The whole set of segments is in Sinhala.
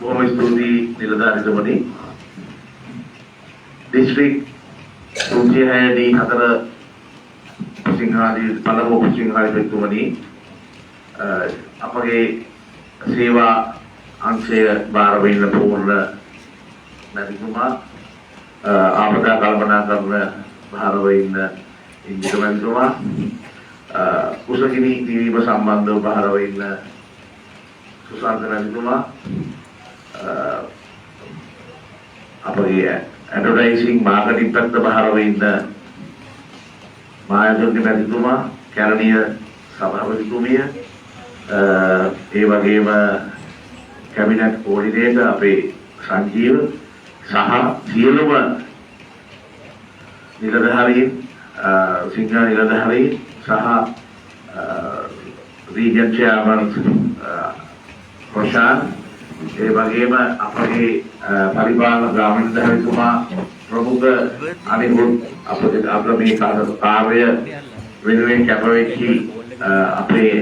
බොහොම ස්තුතියි නිලධාරීතුමනි. දිස්ත්‍රික් 364 සිංහාදී පළමු සිංහාදීතුමනි අපගේ සේවා අංශය බාර වෙන්න පූර්ණ මැතිතුමා ආපදා කල්පනා කරන බාර වෙන්න ඉන්දිරමන්තුමා කුසගිනි දීම සම්බන්ධව බාර වෙන්න සුසාන්ත මැතිතුමා අපගේ ඇඩ්වර්ටයිසිංಗ್ මාකටිං පැත්ත බාර වෙන්න මායාජෝති මැතිතුමා කැරණීය සභාපතිතුමිය ඒ වගේම කැබිනට් කෝඩිනේටර් අපේ සංජීව සහ සියලුම නිලධාරීන් සිංහල නිලධාරීන් සහ රීජන් චෙයාර්මන් ප්‍රශාන්ත් ඒ වගේම අපගේ පරිපාලන ග්‍රාමීණ නිලධාරීතුමා ප්‍රමුඛ අනිකුත් අපේ මේ කාර්ය වෙනුවෙන් කැපවෙච්චි අපේ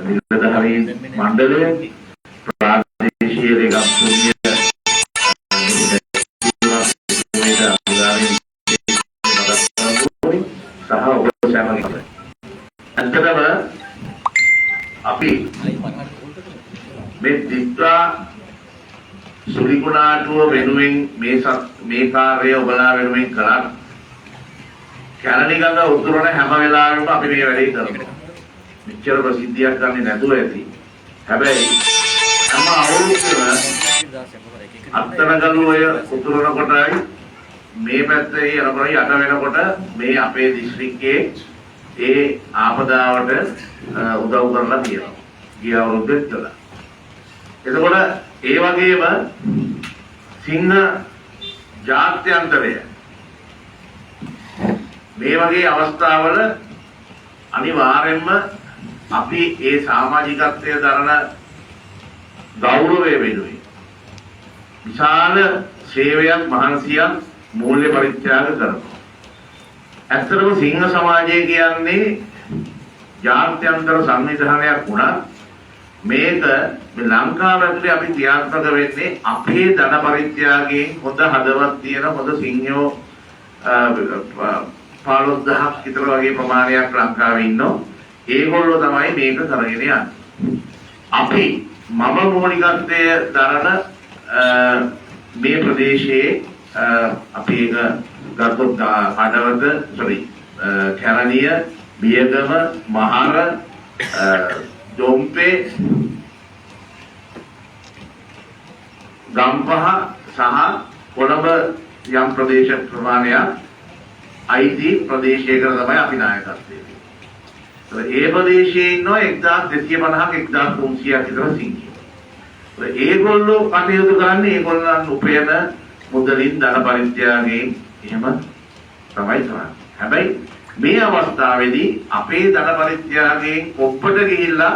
නිලධාරීන් මණ්ඩලය ප්‍රාදේශීය ලේකම්තුමිය අන්තරව අපි මේ දිත්වා සුලිකුණාටුව වෙනුවෙන් මේ කාර්යය ඔබලා වෙනුවෙන් කරා කැලණිගඟ උතුරන හැම වෙලාවෙම අපි මේ වැඩේ කරනවා. මෙච්චර ප්‍රසිද්ධියක් ගන්නේ නැතුව ඇති. හැබැයි හැම අවුරුද්දම අත්තනගලුවය උතුරන කොටයි මේ පැත්තේ යනකොට යට වෙනකොට මේ අපේ දිස්ත්‍රික්කයේ ඒ ආපදාවට උදව් කරලා තියෙනවා. ගිය අවුරුද්දේ කළා. එතකොට ඒ වගේම සිංහ ජාත්‍යන්තරය මේ වගේ අවස්ථාවල අනිවාර්යෙන්ම අපි ඒ සමාජිකත්වයේ දරන ගෞරවය වෙනුවෙන් විශාල සේවයක් මහන්සියක් මූල්‍ය පරිත්‍යාග කරනවා. ඇත්තටම සිංහ සමාජය කියන්නේ ජාත්‍යන්තර සංවිධානයක් වුණා. මේක මේ ලංකාව ඇතුලේ අපි ක්‍රියාත්මක වෙන්නේ අපේ ධන පරිත්‍යාගයෙන් හොඳ හදවත් තියෙන හොඳ සිංහයෝ 15000ක් විතර වගේ ප්‍රමාණයක් ලංකාවේ ඉන්නවා. ඒගොල්ලෝ තමයි මේක කරගෙන යන්නේ. අපි මම මූලිකත්වයේ දරන මේ ප්‍රදේශයේ අපි ඒක ගත්තොත් කඩවත කැරණිය බියගම මහර දොම්පේ ගම්පහ සහ කොළඹ යම් ප්‍රදේශ ප්‍රමාණයක් අයිති ප්‍රදේශයකට තමයි අපි නායකත්වයේ. ඒ ප්‍රදේශයේ ඉන්නවා 1250ක් 1300ක් විතර සිංහයෝ. ඒගොල්ලෝ කටයුතු කරන්නේ ඒගොල්ලන් උපයන මුදලින් ධන පරිත්‍යාගයෙන් එහෙම තමයි කරන්නේ. හැබැයි මේ අවස්ථාවේදී අපේ ධන පරිත්‍යාගයෙන් කොප්පට ගිහිල්ලා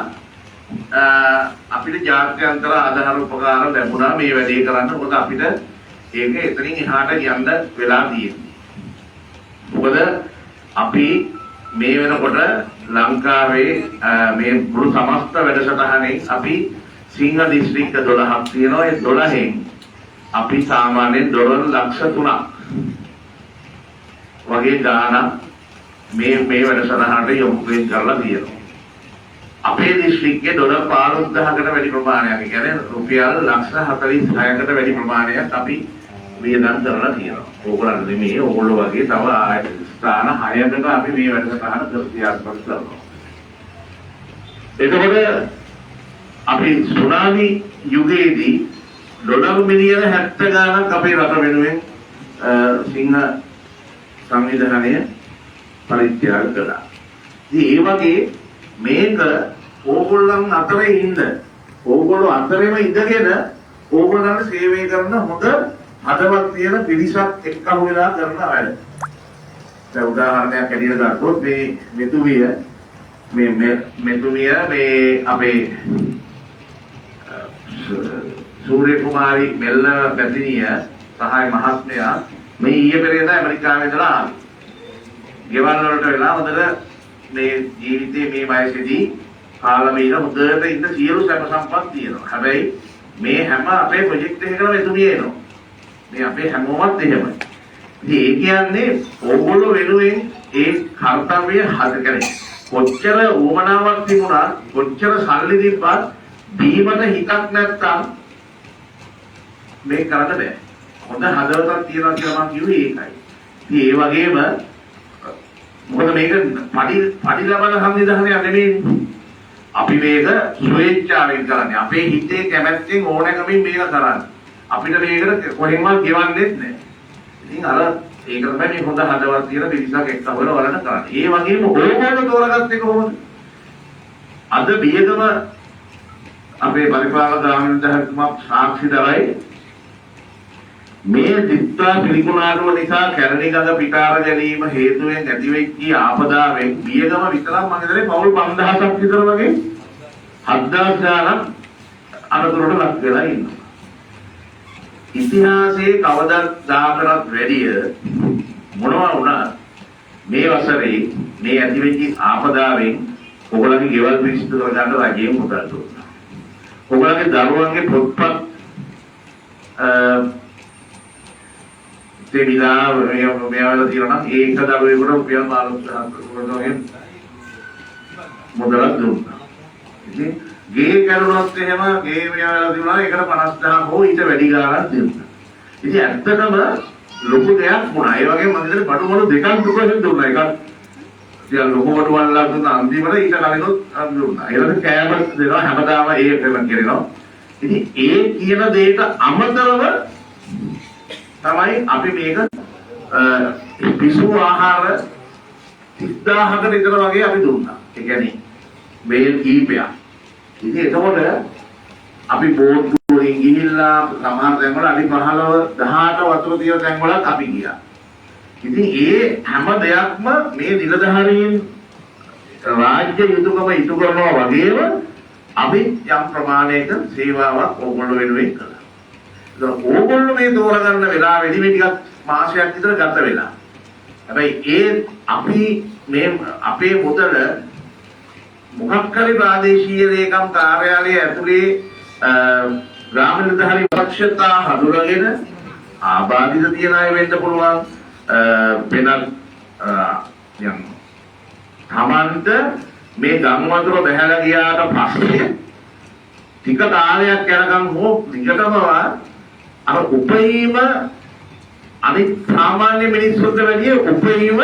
අපිට ජාත්‍යන්තර ආධාර උපකාර ලැබුණා මේ වැඩේ කරන්න. මොකද අපිට ඒක එතනින් එහාට යන්න වෙලා තියෙන්නේ. මොකද අපි මේ වෙනකොට ලංකාවේ මේ මුළු සමස්ත වැඩසටහනෙන් අපි සිංහ දිස්ත්‍රික්ක 12ක් තියෙනවා. ඒ 12න් අපි සාමාන්‍යයෙන් ඩොලර් ලක්ෂ 3ක් වගේ ගාණක් මේ වැඩසටහනට යොමු කරලා තියෙනවා. අපේ දිස්ත්‍රික්කයේ ඩොලර් 15000කට වැඩි ප්‍රමාණයක්, ඒ කියන්නේ රුපියල් ලක්ෂ 46කට වැඩි ප්‍රමාණයක් අපි වියදම් කරලා තියෙනවා. ඕගොල්ලන්ට නෙමෙයි, ඕගොල්ලෝ වගේ තව ස්ථාන 6කට අපි මේ වැඩසටහන ක්‍රියාත්මක කරනවා. එතකොට අපි සුනාමි යුගයේදී ඩොලර් මිලියන 70 ගණනක් අපේ රට වෙනුවෙන් සිංහ සංවිධානය පරිත්‍යාග කළා. ඉතින් ඒ වගේ මේක ඕගොල්ලන් අතරේ ඉන්න ඕගොල්ලෝ අතරේම ඉඳගෙන ඕගොල්ලන්ට සේවය කරන හොඳ හදවත් තියෙන පිරිසක් එක්කම වෙලා කරන වැඩ. දැන් උදාහරණයක් ඇටියට ගත්තොත් මේ මෙතුමිය මේ අපේ සූර්ය කුමාරි මෙල්ල පැතිනිය සහාය මහත්මයා මේ ඊයේ පෙරේදා ඇමරිකාවේ ඉඳලා ආවේ. ගෙවල් වලට වෙලා හොඳට මේ ජීවිතේ මේ වයසේදී කාලමීර හොඳට ඉන්න සියලු සැප සම්පත් තියෙනවා. හැබැයි මේ හැම අපේ ප්‍රොජෙක්ට් එකකම එතුමිය එනවා. මේ අපේ හැමෝමත් එහෙමයි. ඉතින් ඒ කියන්නේ ඕගොල්ලෝ වෙනුවෙන් ඒ කර්තව්‍ය හදකරේ. කොච්චර උවමනාවක් තිබුණා, කොච්චර සල්ලි තිබ්බත් දීමට හිතක් නැත්තම් මේ කරන්න බෑ. හොඳ හදවතක් තියනවා කියලා මම කිව්වේ ඒකයි. ඉතින් ඒ වගේම මොකද මේක පඩි ලබන සංවිධානයක් නෙමෙයි. අපි මේක ස්වේච්ඡාවෙන් කරන්නේ. අපේ හිතේ කැමැත්තෙන් ඕනෑකමින් මේක කරන්නේ. අපිට මේකට කොහෙන්වත් ගෙවන්නෙත් නැහැ. ඉතින් අර ඒක තමයි මේ හොඳ හදවත් තියෙන පිරිසක් එක්කවල වලට කරන්නේ. ඒ වගේම ඕගොල්ලෝ තෝරගත්තේ කොහොමද? අද බියගම අපේ පරිපාලක ග්‍රාමීණ දහතුමා සාක්ෂි දරයි මේ දිත්තා පිළිකුණාටුව නිසා කැරණි ගඟ පිටාර ගැනීම හේතුවෙන් ඇතිවෙච්ච ආපදාවෙන් බියගම විතරක් මම හිතන්නේ පවුල් 5000ක් විතර වගේ 7000ක් අනතුරට ලක් වෙලා ඉන්නවා. ඉතිහාසයේ කවදාකවත් වැඩිය මොනවා වුණත් මේ වසරේ මේ ඇතිවෙච්ච ආපදාවෙන් ඔයගොල්ලන්ගේ ගෙවල් පිරිසිදු කරගන්න රජයෙන් මුදල් දුන්නා. ඔයගොල්ලන්ගේ දරුවන්ගේ පොත්පත් දෙවිලා මේවල තියෙනවා නම් ඒක දරුවෙකුට රුපියල් 15000ක් වගේ මුදලක් දුන්නා. ඉතින් ගේ කරුණොත් එහෙම ගේ මේවල දුන්නා ඒකට 50000 හෝ ඊට වැඩි ගාණක් දුන්නා. ඉතින් ඇත්තටම ලොකු දෙයක් වුණා. ඒ වගේම මම හිතන්නේ බඩු මොන දෙකක් දුකෙන් දුන්නා. එකක් ඉතින් ලොකු බඩු වලක් දුන්නා අන්තිමට ඊට කලිනුත් දුන්නා. ඒකට කෑම දෙනවා හැමදාම ඒකම කරනවා. ඉතින් ඒ කියන දෙයට අමතරව තමයි අපි මේක පිසු ආහාර 30000කට විතර වගේ අපි දුන්නා. ඒ කියන්නේ මේල් කීපයක්. ඉතින් එතකොට අපි බෝට් වලින් ගිහිල්ලා සමහර තැන්වල අඩි 15 18 වතුර තියෙන තැන්වලත් අපි ගියා. ඉතින් ඒ හැම දෙයක්ම මේ නිලධාරීන් රාජ්‍ය යුතුයකම ඉටු කරනවා වගේම අපි යම් ප්‍රමාණයක සේවාවක් ඕගොල්ලෝ වෙනුවෙන් කළා. ඕගොල්ලෝ මේ තෝරගන්න වෙලාවෙදි මේ ටිකක් මාසයක් විතර ගත වෙලා. හැබැයි ඒ අපි මේ අපේ මුදල මොකක් හරි ප්‍රාදේශීය ලේකම් කාර්යාලය ඇතුලේ ග්‍රාමීණ නිලධාරී පක්ෂතා හඳුනාගෙන ආබාධිත තියන අය වෙන්න පුළුවන් වෙනත් යම් තමන්ට මේ ගම් වතුර බහැලා ගියාට පස්සේ ටික කාලයක් යනකම් හෝ විකටම අර උපයීම අනිත් සාමාන්‍ය මිනිස්සුන්ට වැඩිය උපයීම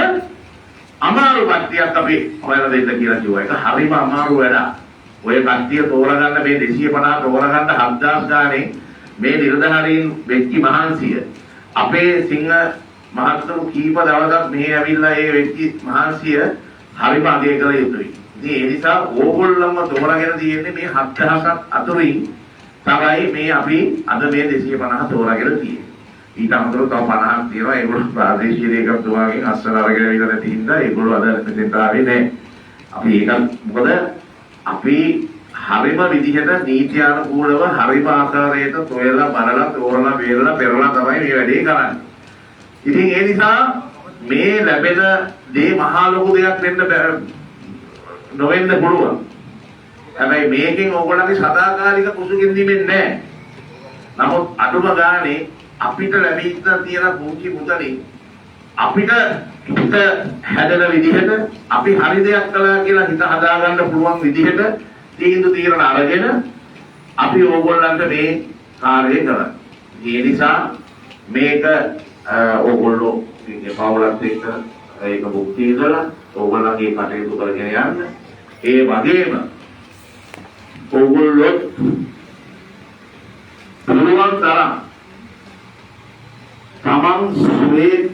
අමාරු කට්ටියක් අපි හොයලා දෙන්න කියලා කිව්වා. ඒක හරිම අමාරු වැඩක්. ඔය කට්ටිය තෝරගන්න මේ 250 තෝරගන්න 7000 ගානේ මේ නිලධාරීන් වෙච්චි මහන්සිය අපේ සිංහ මහත්තුරු කීප දවසක් මෙහි ඇවිල්ලා ඒ වෙච්චි මහන්සිය හරිම අගය කළ යුතුයි. ඉතින් ඒ නිසා ඕගොල්ලන්ම තෝරාගෙන තියෙන්නේ මේ 7000ක් අතුරින් තමයි මේ අපි අද මේ 250 තෝරාගෙන තියෙන්නේ. ඊට අමතරව තව 50ක් තියෙනවා. ඒගොල්ලෝ ප්‍රාදේශීය ඒකතුමාගෙන් අස්සන අරගෙන ඉඳලා තියෙන හින්දා ඒගොල්ලෝ අද මෙතෙන්ට ආවේ නැහැ. අපි ඒක මොකද අපි හරිම විදිහට නීත්‍යානුකූලව හරිම ආකාරයට තෝරලා බලලා තෝරලා බේරලා පෙරලා තමයි මේ වැඩේ කරන්නේ. ඉතින් ඒ නිසා මේ ලැබෙන දේ මහා ලොකු දෙයක් වෙන්න නොවෙන්න පුළුවන්. හැබැයි මේකෙන් ඕගොල්ලන්ගේ සදාකාලික කුසුකින් දෙන්නේ නැහැ. නමුත් අඩුම ගානේ අපිට ලැබීච්ච තියෙන පුංචි මුදලින් අපිට හිත හැදෙන විදිහට අපි හරි දෙයක් කළා කියලා හිත හදාගන්න පුළුවන් විදිහට තීරණ අරගෙන අපි ඕගොල්ලන්ට මේ කාර්යය කරන්නේ. ඒ නිසා මේක ඕගොල්ලෝ මේ පවුලත් එක්ක ඒක භුක්ති විඳලා ඕගොල්ලන්ගේ කටයුතු කරගෙන යන්න. ඒ වගේම ඕගොල්ලෝ පුළුවන් තරම් තමන්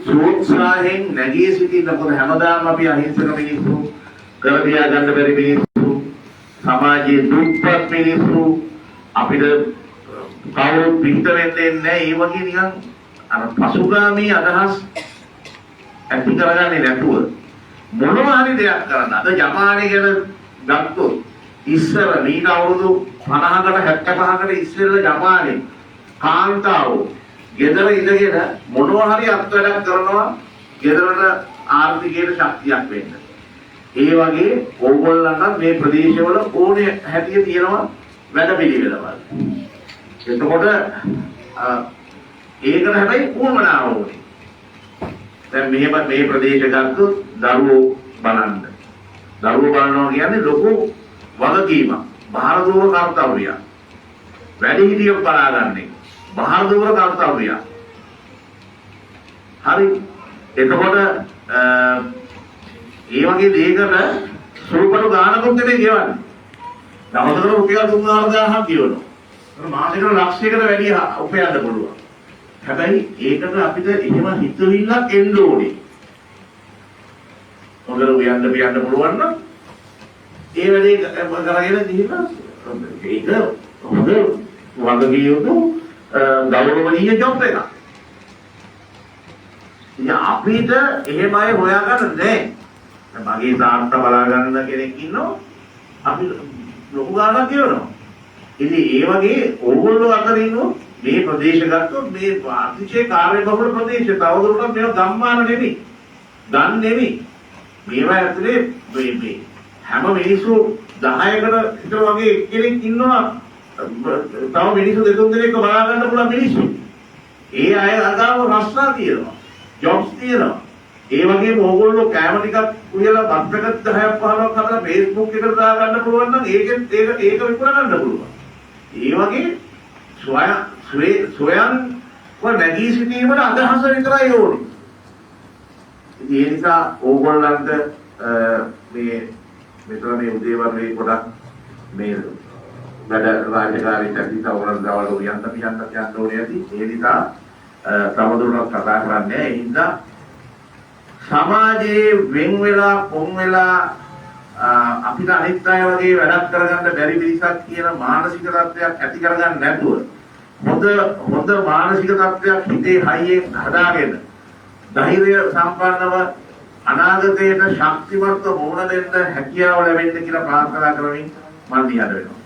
සෝත්සාහයෙන් නැගී සිටින්න. මොකද හැමදාම අපි අහිංසක මිනිස්සු කරදියා ගන්න බැරි මිනිස්සු සමාජයේ දුප්පත් මිනිස්සු අපිට කවුරුත් පිට වෙන්නේ නැහැ. ඒ වගේ නිකන් අර පසුගාමී අදහස් ඇති කරගන්නේ නැතුව මොනවා හරි දෙයක් කරන්න. අද ජපානයේ ගැන ගත්තොත් ඉස්සර මීට අවුරුදු 50කට 75කට ඉස්සෙල්ලා ජපානයේ කාන්තාවෝ ගෙදර ඉඳගෙන මොනවා හරි අත්වැඩක් කරනවා ගෙදරට ආර්ථිකයට ශක්තියක් වෙන්න. ඒ වගේ ඕගොල්ලන්ට මේ ප්‍රදේශවල ඕනේ හැටිය තියෙනවා වැඩ පිළිවෙලවල්. එතකොට ඒකට හැබැයි උවමනාව ඕනේ. දැන් මේ ප්‍රදේශ ගත්තොත් දරුවෝ බලන්න. දරුවෝ බලනවා කියන්නේ ලොකු වගකීමක්. බාහිර දූර කර්තව්‍යයක්. වැඩිහිටියෝ බලාගන්නේ. බාහිර දූර කර්තව්‍යයක්. හරි. එතකොට ඒ වගේ දෙයකට සුළුපටු ගානකුත් නෙමෙයි ගෙවන්නේ. දවසකට රුපියල් 3000ක් ගෙවනවා. ඒක මාසෙකට ලක්ෂයකට වැඩි උපයන්න පුළුවන්. හැබැයි ඒකට අපිට එහෙම හිතවිල්ලක් එන්න ඕනේ. හොඳට උයන්න පියන්න පුළුවන් නම් ඒ වැඩේ කරගෙන ගිහින් ඒක හොඳ වගකීම් යුතු ගෞරවනීය ජොබ් එකක්. ඉතින් අපිට එහෙමයි හොයාගන්න නැහැ. මගේ තාත්තා බලා ගන්න කෙනෙක් ඉන්නවා. අපි ලොකු ගාණක් ගෙවනවා. ඉතින් ඒ වගේ ඕගොල්ලෝ අතර ඉන්නෝ මේ ප්‍රදේශ ගත්තොත් මේ අතිශය කාර්යබහුල ප්‍රදේශ. තවදුරටත් මේවා ගම්මාන නෙමෙයි. ගම් නෙමෙයි. මේවා ඇතුලේ මේ හැම මිනිස්සු 10කට විතර වගේ කෙනෙක් ඉන්නවා. තව මිනිස්සු දෙතුන් දෙනෙක් බලා ගන්න පුළුවන් මිනිස්සු. ඒ අය අදාව රස්සා තියෙනවා. ජොබ්ස් තියෙනවා. ඒ වගේම ඕගොල්ලෝ කැම ටිකක් උයලා බත්තරකට 10ක් 15ක් හදලා Facebook එකට දා ගන්න පුළුවන් නම් ඒක විකුණ ගන්න පුළුවන්. ඒ වගේ ස්වයං නැගී සිටීමේ අදහස විතරයි ඕනේ. ඉතින් ඒ නිසා ඕගොල්ලන්ට මෙතන මේ උදේවරුේ ගොඩක් මේ වැඩ රාජකාරී පැතිත ඕගොල්ලන් දවල් උයන්ත පියන්ත යන්න ඕනේ ඇති. ඒ නිසා තවදුරටත් කතා කරන්නේ. ඒ නිසා සමාජයේ වෙන් වෙලා පොන් වෙලා අපිට අනිත් අය වගේ වැඩක් කරගන්න බැරි මිනිසක් කියන මානසික තත්ත්වයක් ඇති කරගන්න නැතුව හොඳ මානසික තත්ත්වයක් හිතේ හයියෙන් හදාගෙන ධෛර්ය සම්පන්නව අනාගතයට ශක්තිමත්ව මුහුණ දෙන්න හැකියාව ලැබෙන්න කියලා ප්‍රාර්ථනා කරමින් මම දිහාට වෙනවා.